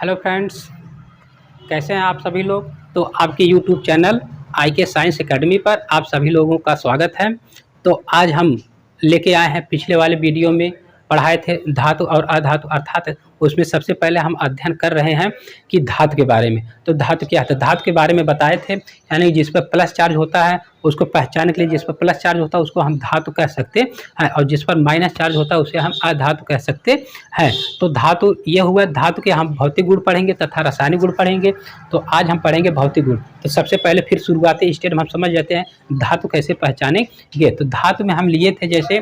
Hello friends, कैसे हैं आप सभी लोग। तो आपके YouTube channel IK science academy पर आप सभी लोगों का स्वागत है। तो आज हम लेके आए हैं, पिछले वाले वीडियो में पढ़ाए थे धातु और अधातु, अर्थात उसमें सबसे पहले हम अध्ययन कर रहे हैं कि धातु के बारे में। तो धातु क्या है, धातु के बारे में बताए थे, यानी जिस पर प्लस चार्ज होता है उसको पहचानने के लिए, जिस पर प्लस चार्ज होता है उसको हम धातु कह सकते हैं, और जिस पर माइनस चार्ज होता है उसे हम अधातु कह सकते हैं। तो धातु ये हुआ, धातु के हम भौतिक गुण पढ़ेंगे तथा रासायनिक गुण पढ़ेंगे। तो आज हम पढ़ेंगे भौतिक गुण। तो सबसे पहले फिर शुरुआती स्टेज में हम समझ जाते हैं धातु कैसे पहचानेंगे। तो धातु में हम लिए थे जैसे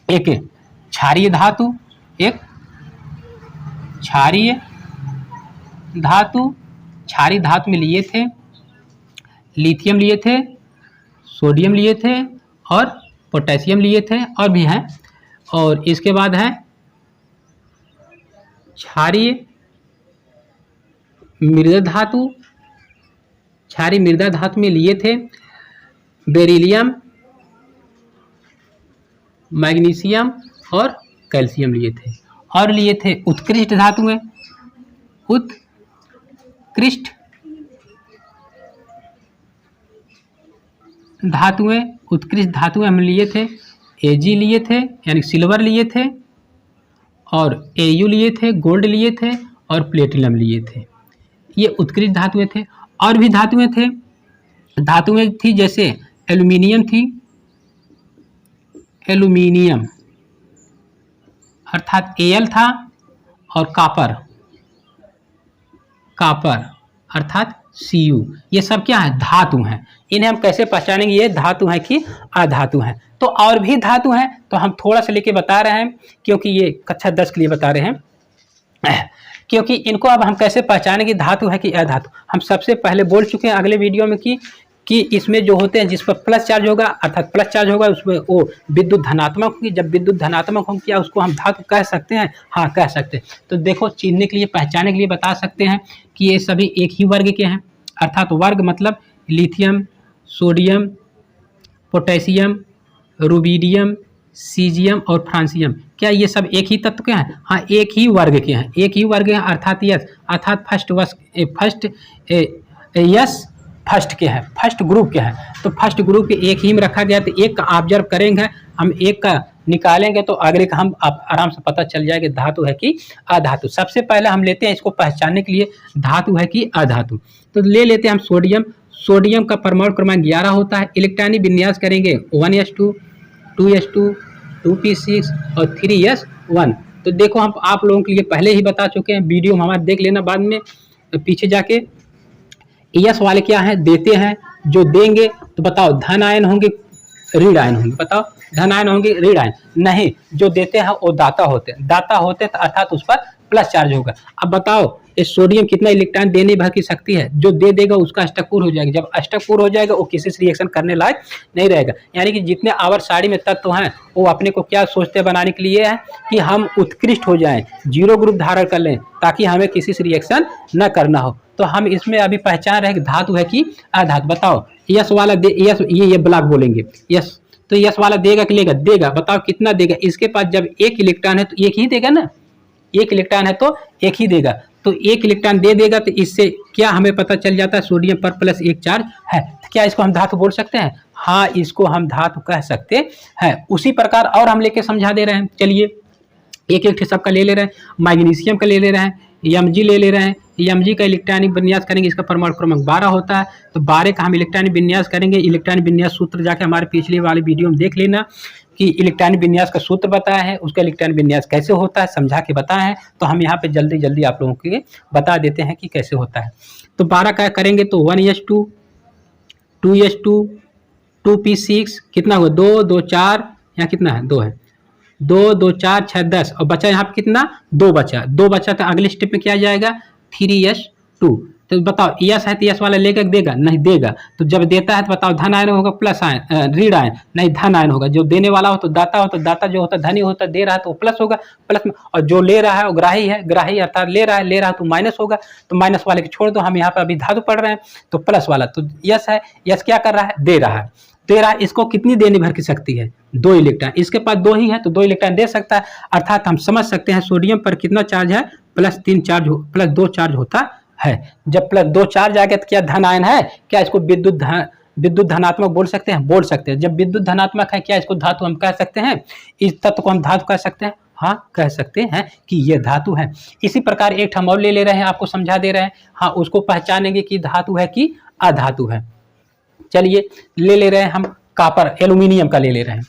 एक क्षारीय धातु, एक क्षारीय धातु, क्षारीय धातु में लिए थे लिथियम लिए थे, सोडियम लिए थे और पोटेशियम लिए थे, और भी हैं। और इसके बाद है क्षारीय मृदा धातु, क्षारीय मृदा धातु में लिए थे बेरिलियम, मैग्नीशियम और कैल्शियम लिए थे। और लिए थे उत्कृष्ट धातुएं, उत्कृष्ट धातुएं, उत्कृष्ट धातुएं हम लिए थे Ag लिए थे यानी सिल्वर लिए थे, और Au लिए थे, गोल्ड लिए थे, और प्लेटिनम लिए थे। ये उत्कृष्ट धातुएं थे। और भी धातुएं थे, धातुएं थी जैसे एल्यूमिनियम थी, एल्यूमिनियम अर्थात Al था, और कापर, कापर अर्थात Cu। ये सब क्या है, धातु हैं। इन्हें हम कैसे पहचानेंगे, ये धातु हैं कि अधातु हैं। तो और भी धातु हैं, तो हम थोड़ा सा लेके बता रहे हैं, क्योंकि ये कक्षा 10 के लिए बता रहे हैं, क्योंकि इनको अब हम कैसे पहचानेंगे धातु है कि अधातु। हम सबसे पहले बोल चुके हैं अगले वीडियो में कि इसमें जो होते हैं जिस पर प्लस चार्ज होगा, अर्थात प्लस चार्ज होगा, उसमें वो विद्युत धनात्मक होगी। जब विद्युत धनात्मक होगी क्या उसको हम धातु कह सकते हैं? हाँ, कह सकते हैं। तो देखो, चिन्हने के लिए, पहचानने के लिए बता सकते हैं कि ये सभी एक ही वर्ग के हैं, अर्थात वर्ग मतलब lithium, sodium, potassium, rubidium, caesium और फ्रांसियम। क्या ये सब एक ही तत्व के हैं? हाँ, एक ही वर्ग के हैं, एक ही वर्ग हैं, अर्थात यस, अर्थात फर्स्ट के हैं, फर्स्ट ग्रुप के हैं। तो फर्स्ट ग्रुप के एक ही में रखा गया। तो एक का ऑब्जर्व करेंगे हम, एक का निकालेंगे तो अगले का हम आराम से पता चल जाएगा धातु है कि अधातु। सबसे पहले हम लेते हैं इसको पहचानने के लिए धातु है कि अधातु। तो ले लेते हैं हम सोडियम। सोडियम का परमाणु क्रमांक 11 होता है। इलेक्ट्रॉनिक विन्यास करेंगे 1s2, 2s2, 2p6 और 3s1। तो देखो, हम आप लोगों के लिए पहले ही बता चुके हैं, वीडियो में हमारे देख लेना बाद में पीछे जाके। एस वाले क्या है, देते हैं, जो देंगे तो बताओ धन आयन होंगे ऋण आयन होंगे, बताओ धन आयन होंगे ऋण आयन नहीं, जो देते हैं वो दाता होते हैं, दाता होते हैं अर्थात उस पर प्लस चार्ज होगा। अब बताओ ये सोडियम कितना इलेक्ट्रॉन देने भर की शक्ति है, जो दे देगा उसका अष्टकपूर्ण हो जाएगा। जब अष्टकपूर्ण हो जाएगा वो किसी से रिएक्शन करने लायक नहीं रहेगा। यानी कि जितने आवर्त सारणी में तत्व हैं वो अपने को क्या सोचते बनाने के लिए है कि हम उत्कृष्ट हो जाएं, जीरो ग्रुप धारण कर लें, ताकि हमें किसी से रिएक्शन न करना हो। तो हम इसमें अभी पहचान रहे धातु है कि अधातु। बताओ यस वाला दे, यस ये ब्लॉक बोलेंगे यस, तो यस वाला देगा कि लेगा, देगा। बताओ कितना देगा, इसके पास जब एक इलेक्ट्रॉन है तो एक ही देगा ना, एक इलेक्ट्रॉन है तो एक ही देगा। तो एक इलेक्ट्रॉन दे देगा, तो इससे क्या हमें पता चल जाता है, सोडियम पर प्लस एक चार्ज है। तो क्या इसको हम धातु बोल सकते हैं? हाँ, इसको हम धातु कह सकते हैं। उसी प्रकार और हम लेके समझा दे रहे हैं। चलिए एक एक सबका ले रहे हैं। मैग्नीशियम का ले रहे हैं, Mg ले रहे हैं। Mg का इलेक्ट्रॉनिक विन्यास करेंगे, इसका परमाणु क्रमांक 12 होता है। तो 12 का हम इलेक्ट्रॉनिक विन्यास करेंगे। इलेक्ट्रॉनिक विन्यास सूत्र जाके हमारे पिछले वाले वीडियो में देख लेना कि इलेक्ट्रॉनिक विन्यास का सूत्र बताया है, उसका इलेक्ट्रॉनिक विन्यास कैसे होता है समझा के बताया है। तो हम यहाँ पे जल्दी जल्दी आप लोगों के बता देते हैं कि कैसे होता है। तो 12 का करेंगे तो 1s2, 2s2, 2p6 कितना हुआ, 2, 2, 4, यहाँ कितना है, 2 है, 2, 2, 4, 6, 10, और बचा यहाँ पे कितना, 2 बचा, 2 बचा। तो अगले स्टेप में क्या जाएगा, 3s2। तो बताओ यस है तो यस वाला लेकर देगा, नहीं देगा। तो जब देता है तो बताओ धन आयन होगा प्लस आयन, ऋण आयन नहीं, धन आयन होगा। जो देने वाला हो तो दाता हो, तो दाता जो होता है धनी होता है, दे रहा है तो प्लस होगा, प्लस में। और जो ले रहा है वो ग्राही है, ग्राही अर्थात ले रहा है तो माइनस होगा। तो माइनस वाले को छोड़ दो, हम यहाँ पर अभी धातु पढ़ रहे हैं। तो प्लस वाला तो यस है, यस क्या कर रहा है, दे रहा है, इसको कितनी देने भर की शक्ति है, दो इलेक्ट्रॉन, इसके पास दो ही है तो दो इलेक्ट्रॉन दे सकता है। अर्थात हम समझ सकते हैं सोडियम पर कितना चार्ज है, +3 चार्ज, +2 चार्ज होता है। जब +2 चार्ज आ गया तो क्या धन आयन है, क्या इसको विद्युत धनात्मक बोल सकते हैं, बोल सकते हैं। जब विद्युत धनात्मक है क्या इसको धातु हम कह सकते हैं, इस तत्व को हम धातु कह सकते हैं, हाँ कह सकते हैं कि ये धातु है। इसी प्रकार एक हम और ले रहे हैं, आपको समझा दे रहे हैं, हाँ उसको पहचानेंगे कि धातु है कि अधातु है। चलिए ले रहे हैं हम कॉपर, एल्यूमिनियम का ले रहे हैं।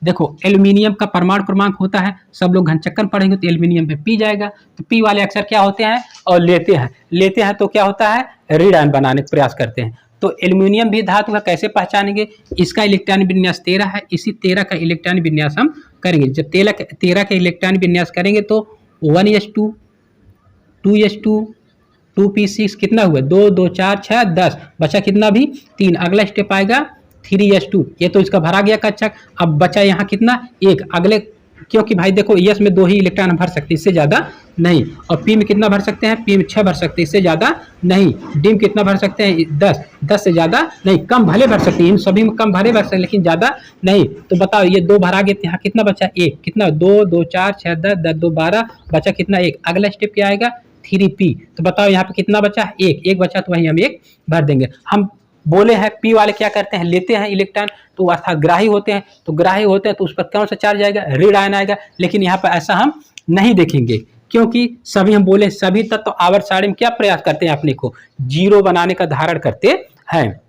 देखो एल्यूमिनियम का परमाणु क्रमांक होता है, सब लोग घनचक्कर पढ़ेंगे तो एल्यूमिनियम पे पी जाएगा, तो पी वाले अक्षर क्या होते हैं और लेते हैं तो क्या होता है, ऋण आयन बनाने का प्रयास करते हैं। तो एल्यूमिनियम भी धातु है, कैसे पहचानेंगे, इसका इलेक्ट्रॉनिक विन्यास 13 है, इसी 13 का इलेक्ट्रॉनिक विन्यास हम करेंगे। जब 13 का इलेक्ट्रॉनिक विन्यास करेंगे तो 1s2 2s2 2p6 कितना हुआ, 2 2 4 6 10, बचा कितना भी 3। अगला स्टेप आएगा 3s2, ये तो इसका भरा गया कक्षक। अब बचा यहाँ कितना, एक। अगले, क्योंकि भाई देखो यस में 2 ही इलेक्ट्रॉन भर सकते हैं, इससे ज़्यादा नहीं। और पी में कितना भर सकते हैं, पी में 6 भर सकते हैं, इससे ज़्यादा नहीं। डी में कितना भर सकते हैं, 10 से ज़्यादा नहीं। कम भले भर सकते हैं, इन सभी में कम भले भर सकते हैं लेकिन ज़्यादा नहीं। तो बताओ ये 2 भरा गए, यहाँ कितना बचा, एक। कितना, 2 2 4 6 10 10 2 12, बचा कितना, एक। अगला स्टेप क्या आएगा, 3p। तो बताओ यहाँ पे कितना बचा, एक बचा, तो वहीं हम एक भर देंगे। हम बोले हैं पी वाले क्या करते हैं, लेते हैं इलेक्ट्रॉन, तो अर्थात ग्राही होते हैं, तो उस पर कौन सा चार्ज आएगा, ऋण आयन आएगा। लेकिन यहाँ पर ऐसा हम नहीं देखेंगे, क्योंकि सभी हम बोले सभी तत्व आवर्त सारणी में क्या प्रयास करते हैं, अपने को जीरो बनाने का धारण करते हैं।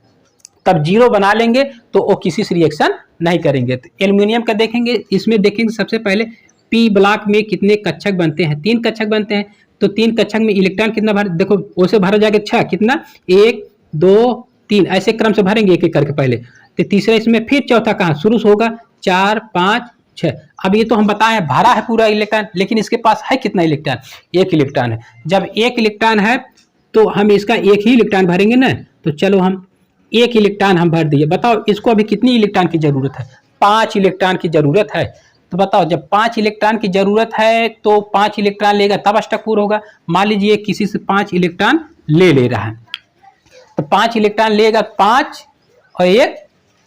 तब जीरो बना लेंगे तो वो किसी से रिएक्शन नहीं करेंगे। तो एल्यूमिनियम का देखेंगे, इसमें देखेंगे सबसे पहले पी ब्लॉक में कितने कक्षक बनते हैं, 3 कक्षक बनते हैं। तो 3 कक्षक में इलेक्ट्रॉन कितना भर, देखो उसे भरा जाएगा 6, कितना 1 2 3, ऐसे क्रम से भरेंगे एक एक करके पहले। तो तीसरा इसमें फिर चौथा कहाँ शुरू होगा, 4 5 6। अब ये तो हम बताएं भरा है पूरा इलेक्ट्रॉन, लेकिन इसके पास है कितना इलेक्ट्रॉन, एक इलेक्ट्रॉन है। जब एक इलेक्ट्रॉन है तो हम इसका एक ही इलेक्ट्रॉन भरेंगे ना, तो चलो हम एक इलेक्ट्रॉन हम भर दिए। बताओ इसको अभी कितनी इलेक्ट्रॉन की जरूरत है, 5 इलेक्ट्रॉन की जरूरत है। तो बताओ जब 5 इलेक्ट्रॉन की जरूरत है तो 5 इलेक्ट्रॉन लेगा तब अष्टक पूर्ण होगा। मान लीजिए किसी से 5 इलेक्ट्रॉन ले रहा है, तो 5 इलेक्ट्रॉन लेगा, 5 और 1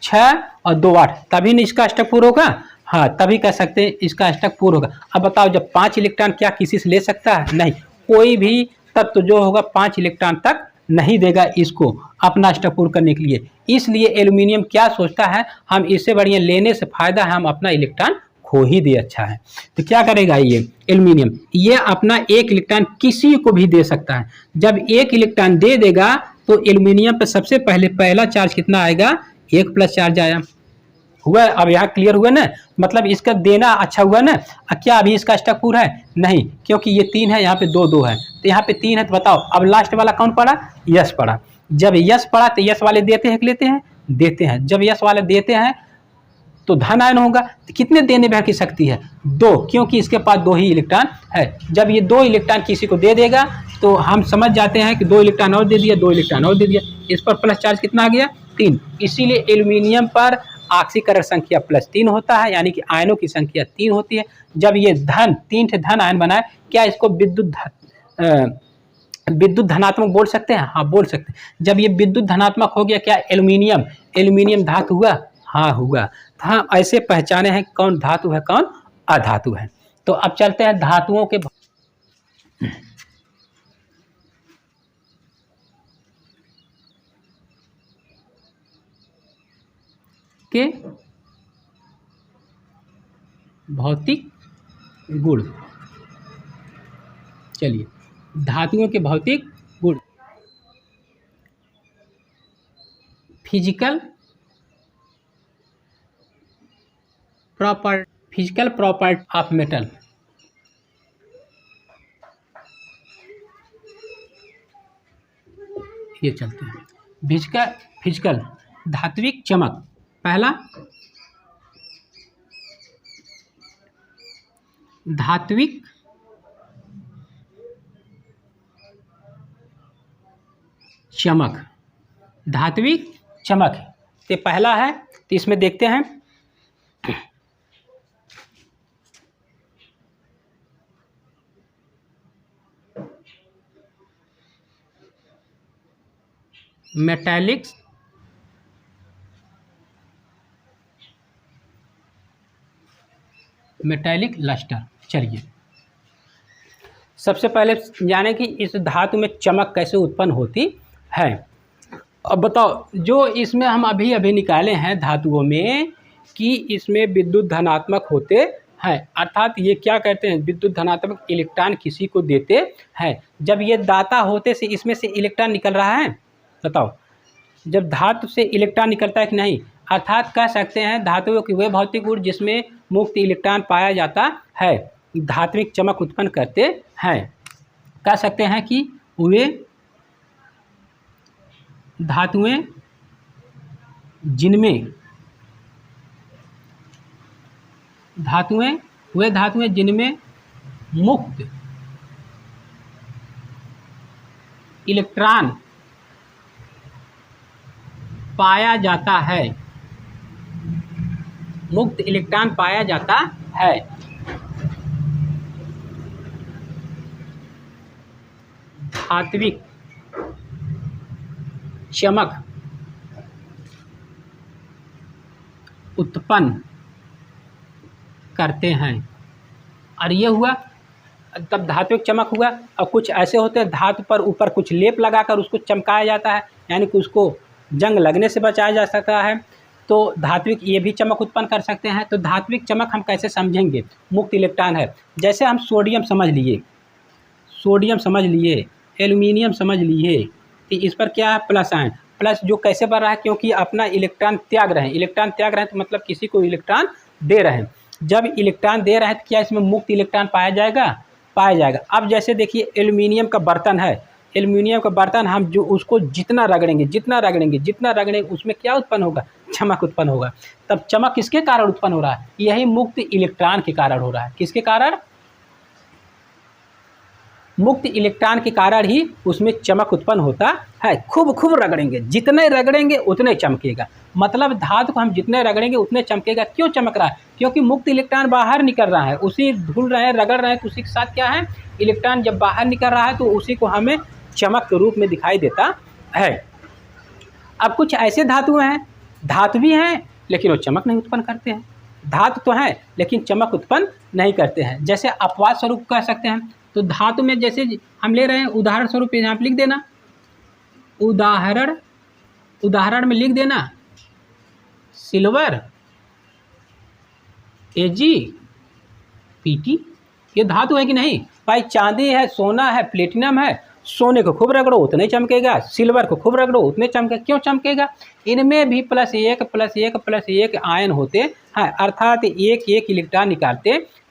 6 और 2 8, तभी नहीं इसका अष्टक पूर्ण होगा। हाँ तभी कह सकते हैं इसका अष्टक पूर्ण होगा। अब बताओ जब 5 इलेक्ट्रॉन क्या किसी से ले सकता है, नहीं। कोई भी तत्व जो होगा 5 इलेक्ट्रॉन तक नहीं देगा इसको अपना अष्टक पूर्ण करने के लिए। इसलिए एल्यूमिनियम क्या सोचता है, हम इससे बढ़िया लेने से फायदा है हम अपना इलेक्ट्रॉन खो ही दे, अच्छा है। तो क्या करेगा ये एल्यूमिनियम, ये अपना एक इलेक्ट्रॉन किसी को भी दे सकता है। जब एक इलेक्ट्रॉन दे देगा तो एल्यूमिनियम पर सबसे पहले पहला चार्ज कितना आएगा, 1+ चार्ज आया हुआ। अब यहाँ क्लियर हुआ ना, मतलब इसका देना अच्छा हुआ ना। क्या अभी इसका अष्टक पूर्ण है, नहीं, क्योंकि ये 3 है, यहाँ पे 2 2 है, तो यहाँ पे 3 है। तो बताओ अब लास्ट वाला कौन पड़ा, यस पड़ा। जब यस पड़ा तो यस वाले देते हैं कि लेते हैं, देते हैं। जब यस वाले देते हैं तो धन आयन होगा। तो कितने देने भर की शक्ति है, 2, क्योंकि इसके पास 2 ही इलेक्ट्रॉन है। जब ये 2 इलेक्ट्रॉन किसी को दे देगा तो हम समझ जाते हैं कि 2 इलेक्ट्रॉन और दे दिया, 2 इलेक्ट्रॉन और दे दिया, इस पर प्लस चार्ज कितना आ गया, 3। इसीलिए एल्यूमिनियम पर ऑक्सीकरण संख्या +3 होता है, यानी कि आयनों की संख्या 3 होती है। जब ये तीन धन आयन बनाए, क्या इसको विद्युत धनात्मक बोल सकते हैं, हाँ बोल सकते हैं। जब ये विद्युत धनात्मक हो गया, क्या एल्यूमिनियम धातु हुआ, हाँ हुआ। हाँ ऐसे पहचाने हैं कौन धातु है कौन अधातु है। तो अब चलते हैं धातुओं के भौतिक गुण। चलिए धातुओं के भौतिक गुण, फिजिकल प्रॉपर्टी ऑफ मेटल। ये चलते हैं फिजिकल धात्विक चमक। पहला धात्विक चमक, धात्विक चमक ये पहला है। तो इसमें देखते हैं मेटालिक्स मेटेलिक लस्टर। चलिए सबसे पहले जाने कि इस धातु में चमक कैसे उत्पन्न होती है। अब बताओ, जो इसमें हम अभी अभी निकाले हैं धातुओं में कि इसमें विद्युत धनात्मक होते हैं, अर्थात ये क्या कहते हैं, विद्युत धनात्मक इलेक्ट्रॉन किसी को देते हैं। जब ये दाता होते से इसमें से इलेक्ट्रॉन निकल रहा है, बताओ जब धातु से इलेक्ट्रॉन निकलता है कि नहीं, अर्थात कह सकते हैं धातुओं की वे भौतिक गुण जिसमें मुक्त इलेक्ट्रॉन पाया जाता है धात्विक चमक उत्पन्न करते हैं। कह सकते हैं कि वे धातुएं जिनमें मुक्त इलेक्ट्रॉन पाया जाता है, मुक्त इलेक्ट्रॉन पाया जाता है, धात्विक चमक उत्पन्न करते हैं। और ये हुआ तब धात्विक चमक हुआ। और कुछ ऐसे होते हैं धातु पर ऊपर कुछ लेप लगाकर उसको चमकाया जाता है, यानी कि उसको जंग लगने से बचाया जा सकता है, तो धात्विक ये भी चमक उत्पन्न कर सकते हैं। तो धात्विक चमक हम कैसे समझेंगे, मुक्त इलेक्ट्रॉन है, जैसे हम सोडियम समझ लिए, एल्युमिनियम समझ लिए, तो इस पर क्या है प्लस आयन, प्लस जो कैसे बढ़ रहा है, क्योंकि अपना इलेक्ट्रॉन त्याग रहे हैं, तो मतलब किसी को इलेक्ट्रॉन दे रहे हैं। जब इलेक्ट्रॉन दे रहे हैं तो क्या इसमें मुक्त इलेक्ट्रॉन पाया जाएगा। अब जैसे देखिए एल्युमिनियम का बर्तन है, एल्युमिनियम का बर्तन हम जो उसको जितना रगड़ेंगे उसमें क्या उत्पन्न होगा, चमक उत्पन्न होगा। तब चमक किसके कारण उत्पन्न हो रहा है, यही मुक्त इलेक्ट्रॉन के कारण हो रहा है। किसके कारण, मुक्त इलेक्ट्रॉन के कारण ही उसमें चमक उत्पन्न होता है। खूब रगड़ेंगे, जितने रगड़ेंगे उतने चमकेगा, मतलब धातु को हम जितने रगड़ेंगे उतने चमकेगा। क्यों चमक रहा है, क्योंकि मुक्त इलेक्ट्रॉन बाहर निकल रहा है, उसी धुल रहे हैं, रगड़ रहे हैं, तो उसी के साथ क्या है, इलेक्ट्रॉन जब बाहर निकल रहा है तो उसी को हमें चमक के रूप में दिखाई देता है। अब कुछ ऐसे धातु भी हैं लेकिन वो चमक नहीं उत्पन्न करते हैं, धातु तो हैं लेकिन चमक उत्पन्न नहीं करते हैं। जैसे अपवाद स्वरूप कह सकते हैं, तो धातु में जैसे हम ले रहे हैं उदाहरण स्वरूप, यहाँ पे लिख देना, उदाहरण में लिख देना सिल्वर Ag Pt, ये धातु है कि नहीं भाई, चांदी है, सोना है, प्लेटिनम है, सोने को खूब रगड़ो उतने चमकेगा, सिल्वर को खूब रगड़ो उतने चमकेगा। क्यों चमकेगा, इनमें भी +1 आयन होते हैं, अर्थात एक इलेक्ट्रॉन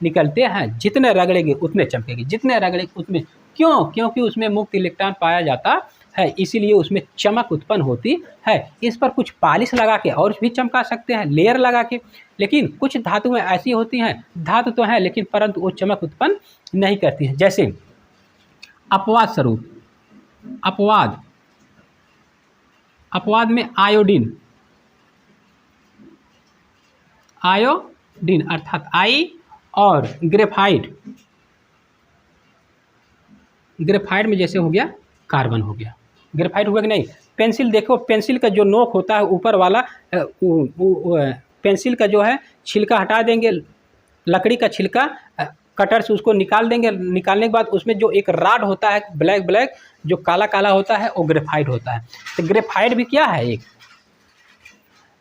निकलते हैं, जितने रगड़ेंगे उतने चमकेंगे, जितने रगड़ेंगे उतने। क्यों, क्योंकि उसमें मुक्त इलेक्ट्रॉन पाया जाता है, इसीलिए उसमें चमक उत्पन्न होती है। इस पर कुछ पॉलिश लगा के और भी चमका सकते हैं, लेयर लगा के। लेकिन कुछ धातुएं ऐसी होती हैं, धातु तो है लेकिन परंतु वो चमक उत्पन्न नहीं करती हैं। जैसे अपवाद स्वरूप, अपवाद में आयोडीन अर्थात आई, और ग्रेफाइट में जैसे हो गया कार्बन हो गया, ग्रेफाइट हुआ कि नहीं। पेंसिल देखो, पेंसिल का जो नोक होता है ऊपर वाला, पेंसिल का जो है छिलका हटा देंगे, लकड़ी का छिलका कटर से उसको निकाल देंगे, निकालने के बाद उसमें जो एक राड होता है ब्लैक जो काला होता है वो ग्रेफाइट होता है। तो ग्रेफाइट भी क्या है, एक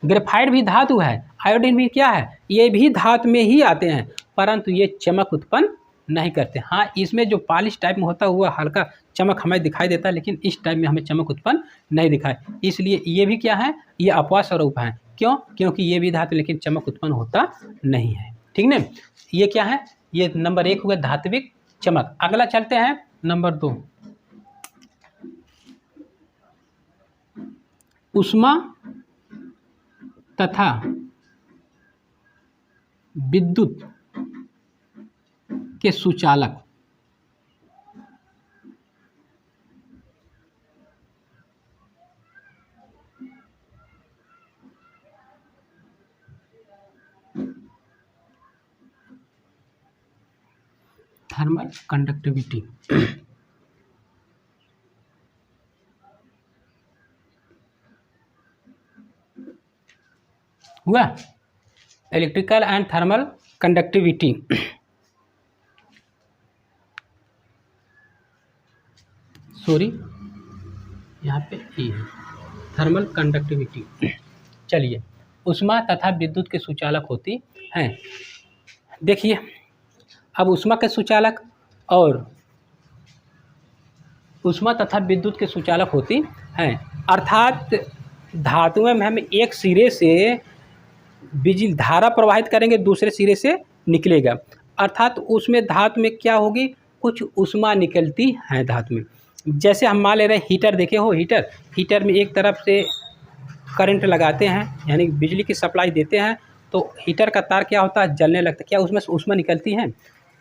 ग्रेफाइट भी धातु है, आयोडीन भी क्या है, ये भी धातु में ही आते हैं, परंतु ये चमक उत्पन्न नहीं करते। हाँ, इसमें जो पॉलिश टाइप में होता हुआ हल्का चमक हमें दिखाई देता है, लेकिन इस टाइप में हमें चमक उत्पन्न नहीं दिखाए, इसलिए ये भी क्या है, ये अपवाद स्वरूप है। क्यों, क्योंकि ये भी धातु लेकिन चमक उत्पन्न होता नहीं है। ठीक ना, ये क्या है, ये नंबर 1 हुआ धात्विक चमक। अगला चलते हैं नंबर 2, ऊष्मा तथा विद्युत के सुचालक। थर्मल कंडक्टिविटी हुआ, electrical and thermal conductivity, sorry यहाँ पे ई है, थर्मल कंडक्टिविटी। चलिए, ऊष्मा तथा विद्युत के सुचालक होती हैं। देखिए, अब ऊष्मा के सुचालक और ऊष्मा तथा विद्युत के सुचालक होती हैं, अर्थात धातुओं में हम एक सिरे से बिजली धारा प्रवाहित करेंगे, दूसरे सिरे से निकलेगा, अर्थात उसमें धातु में क्या होगी, कुछ ऊष्मा निकलती है धातु में। जैसे हम मान ले रहे हैं हीटर, देखे हो हीटर में एक तरफ से करंट लगाते हैं, यानी बिजली की सप्लाई देते हैं, तो हीटर का तार क्या होता है, जलने लगता है। क्या उसमें से ऊष्मा निकलती है?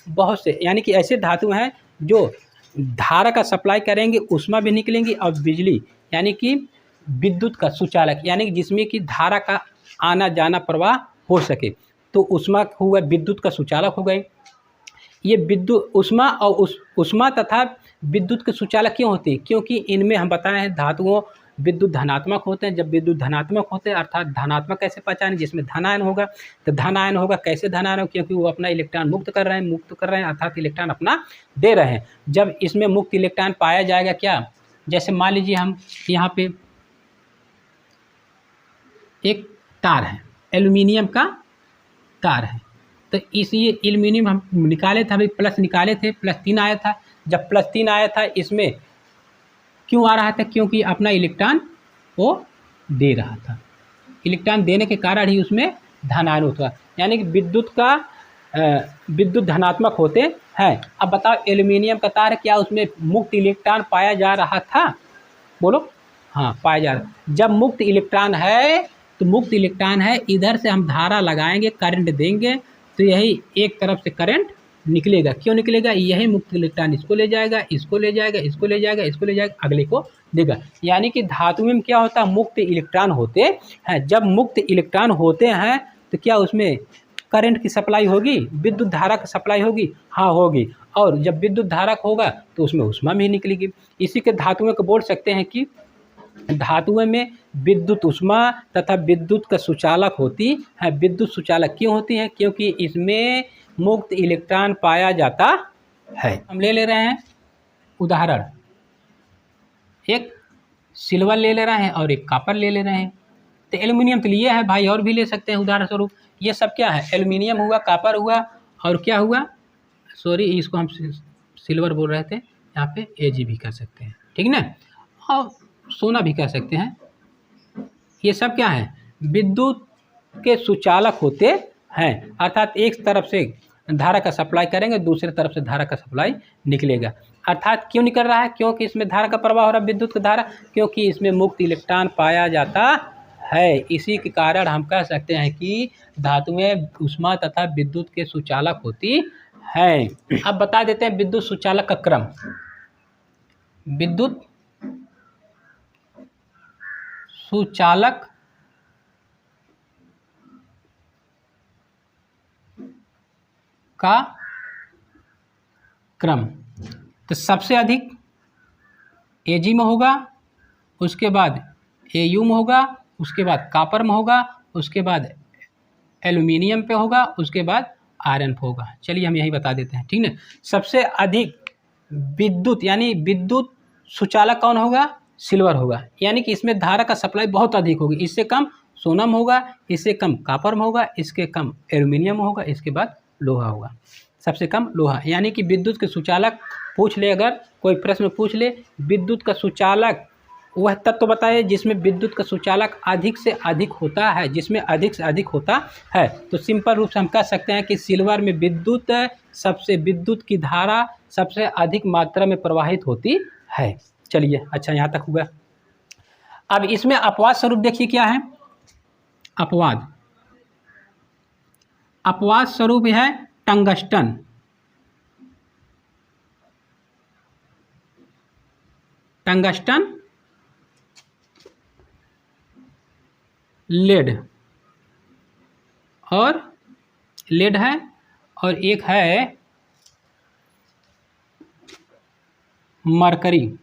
बहुत से, यानी कि ऐसे धातु हैं जो धारा का सप्लाई करेंगे, ऊष्मा भी निकलेंगी, और बिजली यानी कि विद्युत का सुचालक, यानी कि जिसमें कि धारा का आना जाना प्रवाह हो सके, तो ऊष्मा हुआ विद्युत का सुचालक हो गए। ये विद्युत ऊष्मा और ऊष्मा तथा विद्युत के सुचालक क्यों होते हैं? क्योंकि इनमें हम बताए हैं धातुओं विद्युत धनात्मक होते हैं। जब विद्युत धनात्मक होते हैं, अर्थात धनात्मक कैसे पहचाने, जिसमें धनायन होगा, तो धनायन होगा, कैसे धनायन होगा, क्योंकि वो अपना इलेक्ट्रॉन मुक्त कर रहे हैं, अर्थात इलेक्ट्रॉन अपना दे रहे हैं। जब इसमें मुक्त इलेक्ट्रॉन पाया जाएगा, क्या, जैसे मान लीजिए हम यहाँ पे एक तार है, एल्युमिनियम का तार है, तो इस ये एल्युमिनियम हम निकाले थे, अभी प्लस निकाले थे, +3 आया था। जब +3 आया था, इसमें क्यों आ रहा था? क्योंकि अपना इलेक्ट्रॉन वो दे रहा था, इलेक्ट्रॉन देने के कारण ही उसमें धनायन होता, यानी कि विद्युत धनात्मक होते हैं। अब बताओ, एल्युमिनियम का तार, क्या उसमें मुक्त इलेक्ट्रॉन पाया जा रहा था? बोलो, हाँ पाया जा रहा। जब मुक्त इलेक्ट्रॉन है, तो मुक्त इलेक्ट्रॉन है, इधर से हम धारा लगाएंगे, करंट देंगे, तो यही एक तरफ से करंट निकलेगा। क्यों निकलेगा? यही मुक्त इलेक्ट्रॉन इसको ले जाएगा, इसको ले जाएगा, इसको ले जाएगा, इसको ले जाएगा, अगले को देगा। यानी कि धातु में क्या होता है, मुक्त इलेक्ट्रॉन होते हैं। जब मुक्त इलेक्ट्रॉन होते हैं, तो क्या उसमें करंट की सप्लाई होगी, विद्युत धारा की सप्लाई होगी? हाँ होगी। और जब विद्युत धारा होगा, तो उसमें ऊष्मा भी निकलेगी। इसी के धातुओं को बोल सकते हैं कि धातुओं में विद्युत ऊष्मा तथा विद्युत का सुचालक होती है। विद्युत सुचालक क्यों होती है? क्योंकि इसमें मुक्त इलेक्ट्रॉन पाया जाता है। हम ले रहे हैं उदाहरण, एक सिल्वर ले रहे हैं और एक कॉपर ले रहे हैं। तो एल्युमिनियम तो लिए है भाई, और भी ले सकते हैं उदाहरण स्वरूप। ये सब क्या है, एल्युमिनियम हुआ, कॉपर हुआ, और क्या हुआ, सॉरी इसको हम सिल्वर बोल रहे थे, यहाँ पे एजी भी कर सकते हैं, ठीक ना, और सोना भी कह सकते हैं। ये सब क्या है, विद्युत के सुचालक होते हैं। अर्थात एक तरफ से धारा का सप्लाई करेंगे, दूसरी तरफ से धारा का सप्लाई निकलेगा। अर्थात क्यों निकल रहा है? क्योंकि इसमें धारा का प्रवाह हो रहा है, विद्युत की धारा, क्योंकि इसमें मुक्त इलेक्ट्रॉन पाया जाता है। इसी के कारण हम कह सकते हैं कि धातुएं ऊष्मा तथा विद्युत के सुचालक होती हैं। अब बता देते हैं विद्युत सुचालक का क्रम। विद्युत सुचालक का क्रम, तो सबसे अधिक एजी में होगा, उसके बाद एयू में होगा, उसके बाद कॉपर में होगा, उसके बाद एल्युमिनियम पे होगा, उसके बाद आयरन पे होगा। चलिए हम यही बता देते हैं, ठीक है। सबसे अधिक विद्युत यानी विद्युत सुचालक कौन होगा? सिल्वर होगा, यानी कि इसमें धारा का सप्लाई बहुत अधिक होगी। इससे कम सोना में होगा, इससे कम कॉपर में होगा, इसके कम एल्युमिनियम में होगा, इसके बाद लोहा होगा, सबसे कम लोहा। यानी कि विद्युत के सुचालक पूछ ले, अगर कोई प्रश्न पूछ ले, विद्युत का सुचालक वह तत्व बताए जिसमें विद्युत का सुचालक अधिक से अधिक होता है, जिसमें अधिक से अधिक होता है। तो सिंपल रूप से हम कह सकते हैं कि सिल्वर में विद्युत की धारा सबसे अधिक मात्रा में प्रवाहित होती है। चलिए, अच्छा यहाँ तक हुआ। अब इसमें अपवाद स्वरूप देखिए क्या है। अपवाद स्वरूप है टंगस्टन, लेड है, और एक है मरकरी,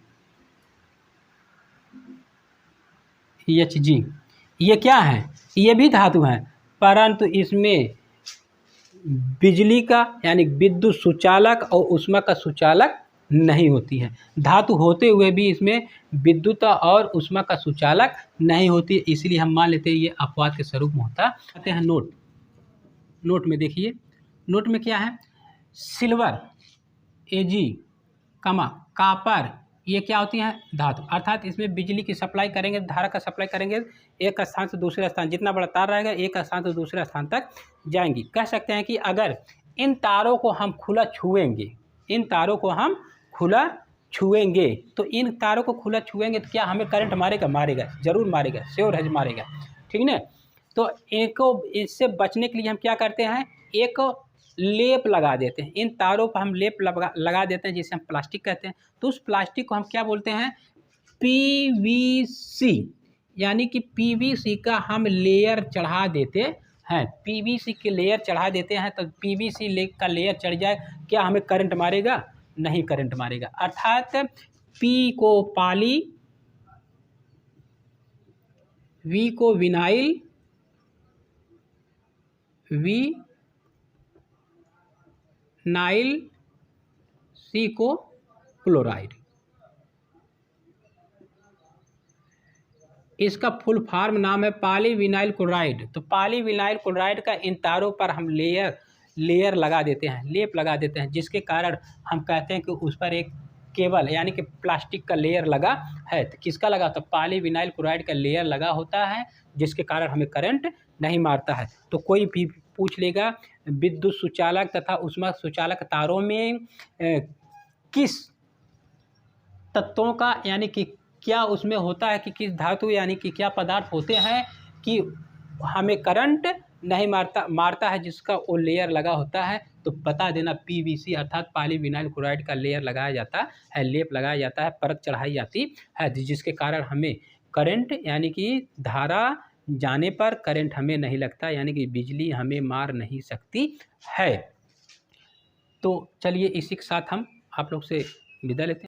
Hg। ये क्या है? ये भी धातु है, परंतु इसमें बिजली का यानी विद्युत सुचालक और ऊष्मा का सुचालक नहीं होती है। धातु होते हुए भी इसमें विद्युत और ऊष्मा का सुचालक नहीं होती, इसलिए हम मान लेते हैं ये अपवाद के स्वरूप में होता। आते हैं नोट। नोट में देखिए, नोट में क्या है, सिल्वर, एजी, कापर, ये क्या होती हैं, धातु। अर्थात इसमें बिजली की सप्लाई करेंगे, धारा का सप्लाई करेंगे, एक स्थान से दूसरे स्थान, जितना बड़ा तार रहेगा एक स्थान से दूसरे स्थान तक जाएंगी। कह सकते हैं कि अगर इन तारों को हम खुला छुएंगे, इन तारों को हम खुला छुएंगे, तो इन तारों को खुला छुएंगे तो क्या हमें करंट मारेगा? मारेगा, जरूर मारेगा, श्योर है मारेगा, ठीक ना। तो इनको, इससे बचने के लिए हम क्या करते हैं, एक लेप लगा देते हैं, इन तारों पर हम लेप लगा देते हैं, जिसे हम प्लास्टिक कहते हैं। तो उस प्लास्टिक को हम क्या बोलते हैं, पीवीसी, यानी कि पीवीसी का हम लेयर चढ़ा देते हैं, पीवीसी के लेयर चढ़ा देते हैं। तो पीवीसी का लेयर चढ़ जाए, क्या हमें करंट मारेगा? नहीं करंट मारेगा। अर्थात पी को पाली, वी को विनाइल, नाइल, सी को क्लोराइड। इसका फुल फॉर्म नाम है पॉलीविनाइल क्लोराइड। तो पॉलीविनाइल क्लोराइड का इन तारों पर हम लेयर लगा देते हैं, लेप लगा देते हैं, जिसके कारण हम कहते हैं कि उस पर एक केबल यानी कि प्लास्टिक का लेयर लगा है। तो किसका लगा? तो पॉलीविनाइल क्लोराइड का लेयर लगा होता है, जिसके कारण हमें करंट नहीं मारता है। तो कोई भी पूछ लेगा विद्युत सुचालक तथा ऊष्मा सुचालक तारों में किस तत्वों का यानी कि क्या उसमें होता है कि किस धातु यानी कि क्या पदार्थ होते हैं कि हमें करंट नहीं मारता है, जिसका वो लेयर लगा होता है। तो बता देना पीवीसी अर्थात पॉलीविनाइल क्लोराइड का लेयर लगाया जाता है, लेप लगाया जाता है, परत चढ़ाई जाती है, जिसके कारण हमें करंट यानी कि धारा जाने पर करंट हमें नहीं लगता, यानी कि बिजली हमें मार नहीं सकती है। तो चलिए इसी के साथ हम आप लोग से विदा लेते हैं।